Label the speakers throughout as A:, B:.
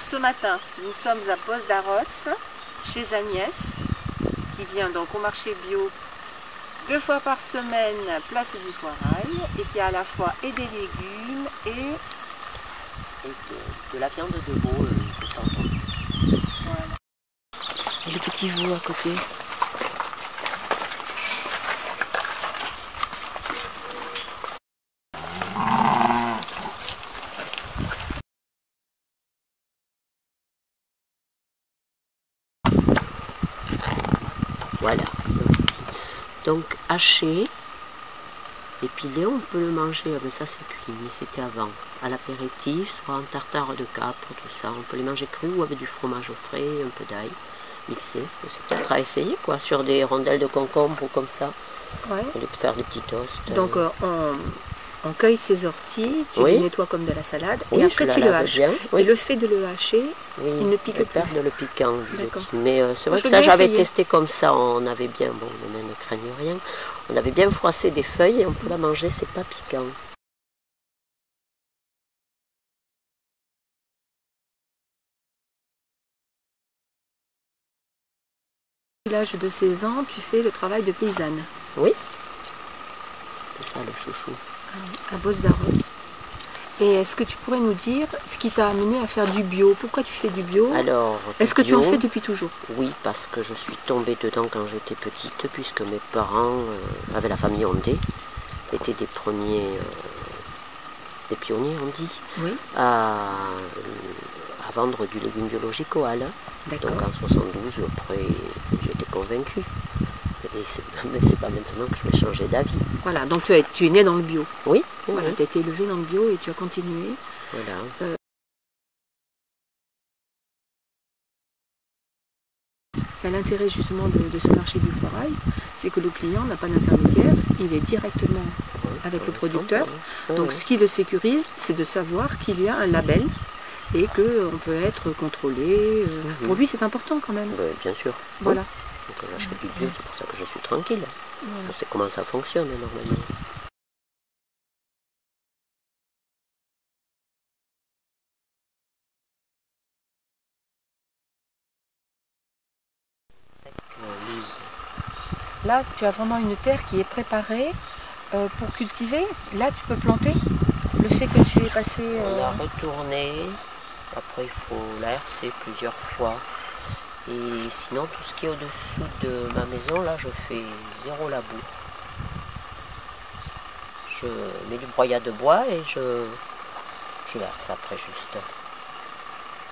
A: Donc ce matin, nous sommes à Bos d'Arros, chez Agnès, qui vient donc au marché bio 2 fois par semaine, place du Foirail, et qui a à la fois et des légumes et
B: de la viande de veau de temps en temps.
A: voilà. Et le petit veau à côté.
B: Voilà. Donc haché, épilé, on peut le manger, mais ça c'est cuit, mais c'était avant. À l'apéritif, soit en tartare de capre, tout ça. On peut les manger crus ou avec du fromage frais, un peu d'ail mixé. C'est peut-être à essayer quoi, sur des rondelles de concombre ou comme ça.
A: Ouais.
B: On peut faire des petits toasts.
A: Donc on cueille ses orties, tu
B: oui.
A: les nettoies comme de la salade,
B: oui,
A: et après tu le haches.
B: Bien, oui.
A: Et le fait de le hacher,
B: oui,
A: il ne pique plus.
B: perd le piquant. Mais c'est vrai
A: je
B: que ça j'avais
A: essayer.
B: testé comme ça, on avait bien, bon les nains ne craignent rien, on avait bien froissé des feuilles et on peut la manger, c'est pas piquant.
A: À l'âge de 16 ans, tu fais le travail de paysanne.
B: Oui, c'est ça le chouchou.
A: À Bos d'Arros. Et est-ce que tu pourrais nous dire ce qui t'a amené à faire du bio? Pourquoi tu fais du bio?
B: Alors,
A: est-ce que tu en fais depuis toujours?
B: Oui, parce que je suis tombée dedans quand j'étais petite, puisque mes parents, avec la famille Ondé, étaient des premiers, des pionniers, on dit,
A: oui.
B: à vendre du légume biologique au Halles. Donc en 72, après, j'étais convaincue. Mais c'est pas maintenant que je vais changer d'avis.
A: Voilà, donc tu es né dans le bio.
B: Oui.
A: Voilà, tu as été élevé dans le bio et tu as continué.
B: Voilà.
A: L'intérêt justement de ce marché du Foirail, c'est que le client n'a pas d'intermédiaire, il est directement avec le producteur. Donc ce qui le sécurise, c'est de savoir qu'il y a un label et qu'on peut être contrôlé. Pour lui, c'est important quand même.
B: Bien sûr.
A: Voilà.
B: Donc j'achète du bio, c'est pour ça que je suis tranquille. Voilà. Je sais comment ça fonctionne normalement.
A: Là, tu as vraiment une terre qui est préparée pour cultiver. Là, tu peux planter. Le fait que tu es passé...
B: On a retourné. Après, il faut la hercer plusieurs fois. Et sinon, tout ce qui est au-dessous de ma maison, là, je fais 0 labour. Je mets du broyat de bois et je herse après juste.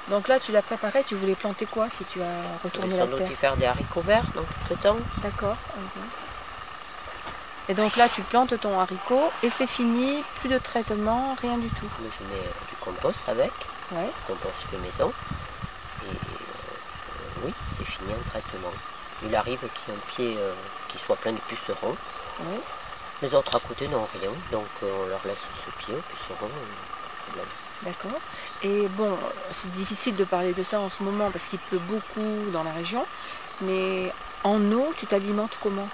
A: Donc là, tu l'as préparé, tu voulais planter quoi si tu as retourné la terre?
B: Je vais faire des haricots verts dans tout ce temps.
A: D'accord. Et donc là, tu plantes ton haricot et c'est fini, plus de traitement, rien du tout.
B: Je mets du compost avec, compost fait maison. Et oui, c'est fini en traitement. Il arrive qu'il y ait un pied qui soit plein de pucerons.
A: Oui.
B: Les autres à côté n'ont rien, donc on leur laisse ce pied aux pucerons.
A: D'accord. Et bon, c'est difficile de parler de ça en ce moment parce qu'il pleut beaucoup dans la région, mais en eau, tu t'alimentes comment?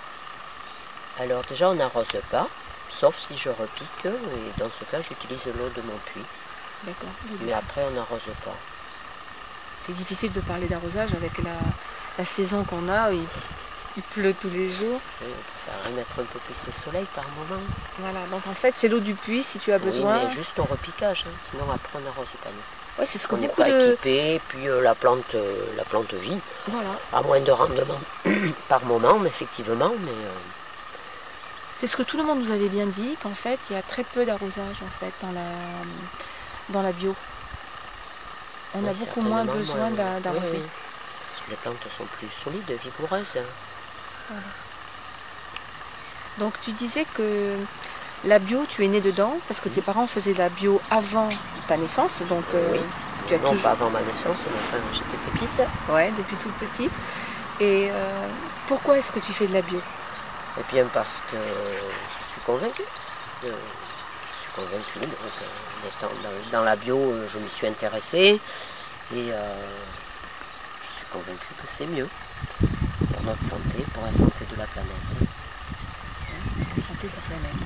B: Alors déjà, on n'arrose pas, sauf si je repique, et dans ce cas, j'utilise l'eau de mon puits.
A: D'accord.
B: Mais après, on n'arrose pas.
A: C'est difficile de parler d'arrosage avec la saison qu'on a, il pleut tous les jours.
B: Oui, on peut faire mettre un peu plus de soleil par moment.
A: Voilà, donc en fait, c'est l'eau du puits si tu as besoin.
B: Oui, mais juste au repiquage, sinon après, on n'arrose pas.
A: Ouais, c'est ce que
B: on n'est pas équipé, puis la plante vit.
A: Voilà.
B: À moins de rendement par moment, mais effectivement.
A: C'est ce que tout le monde nous avait bien dit, qu'en fait, il y a très peu d'arrosage en fait dans la bio. On a beaucoup moins besoin d'arroser.
B: Oui. Parce que les plantes sont plus solides, vigoureuses.
A: Voilà. Donc tu disais que la bio, tu es né dedans, parce que tes parents faisaient la bio avant ta naissance. Donc,
B: tu as non, pas avant ma naissance, mais enfin, j'étais petite.
A: Ouais, depuis toute petite. Et pourquoi est-ce que tu fais de la bio?
B: Eh bien parce que je suis convaincue. Je suis convaincue. Donc, dans la bio, je me suis intéressée. Et je suis convaincue que c'est mieux pour notre santé, pour la santé de la planète.
A: La santé de la planète.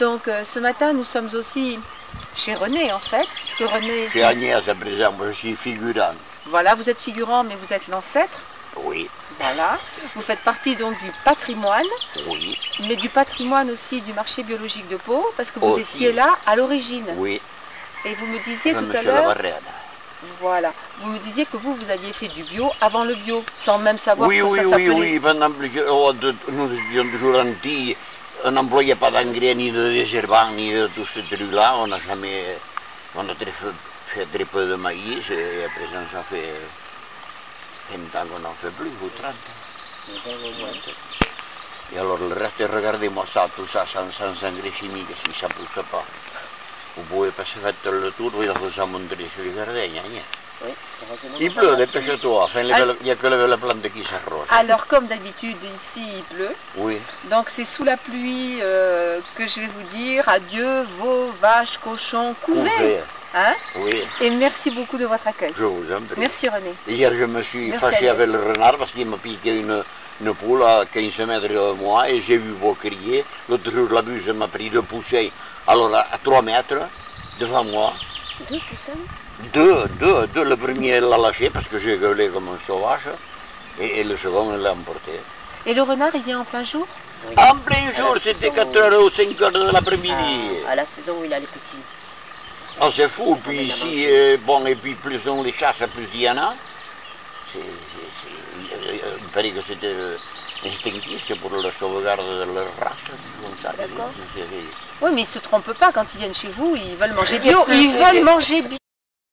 A: Donc ce matin, nous sommes aussi chez René en fait, puisque René...
C: Chez Agnès, par exemple, je suis figurant.
A: Voilà, vous êtes figurant, mais vous êtes l'ancêtre.
C: Oui,
A: Voilà. Vous faites partie donc du patrimoine,
C: oui,
A: mais du patrimoine aussi du marché biologique de Pau, parce que vous
C: Aussi.
A: étiez là à l'origine.
C: oui.
A: Et vous me disiez tout à
C: Monsieur
A: l'heure,
C: Lavarrena.
A: voilà, vous me disiez que vous aviez fait du bio avant le bio, sans même savoir
C: Oui,
A: que
C: oui,
A: ça
C: oui,
A: s'appelait.
C: oui. Nous étions toujours anti. On n'employait pas d'engrais ni de désherbants ni de tout ce truc-là. On n'a jamais. On a fait très peu de maïs et à présent ça fait 20 ans qu'on n'en fait plus, ou 30 ans. Et alors le reste, regardez-moi ça, tout ça sans engrais chimiques, si ça ne pousse pas. Vous pouvez passer faire le tour, vous allez vous montrer sur les jardins.
B: Oui, heureusement.
C: Il pleut, dépêche-toi, enfin, il n'y a que la plante qui s'arrose.
A: Alors comme d'habitude, ici il pleut,
C: Oui,
A: donc c'est sous la pluie que je vais vous dire adieu vos vaches, cochons, couvés.
C: couvert,
A: Hein?
C: oui,
A: Et merci beaucoup de votre accueil.
C: je vous en prie.
A: Merci René.
C: Hier, je me suis
A: Merci,
C: fâché
A: Agnès.
C: avec le renard parce qu'il m'a piqué une poule à 15 mètres de moi et j'ai vu beau crier. L'autre jour, la buse m'a pris 2 poussées, alors à 3 mètres, devant moi.
B: 2 poussins?
C: Deux. Le premier l'a lâché parce que j'ai gueulé comme un sauvage et le second l'a emporté.
A: Et le renard, il vient en plein jour?
B: Oui.
C: En plein jour,
B: la
C: c'était
B: saison
C: 4h ou 5h de l'après-midi.
B: À la saison où il a les petits.
C: Ah, c'est fou, puis ici, bon, et puis plus on les chasse, plus il y en a. Il paraît que c'était instinctif, c'est pour la sauvegarde de leur race. Comme ça.
B: D'accord.
A: Oui, mais ils ne se trompent pas quand ils viennent chez vous, ils veulent manger bio. Ils veulent manger bio.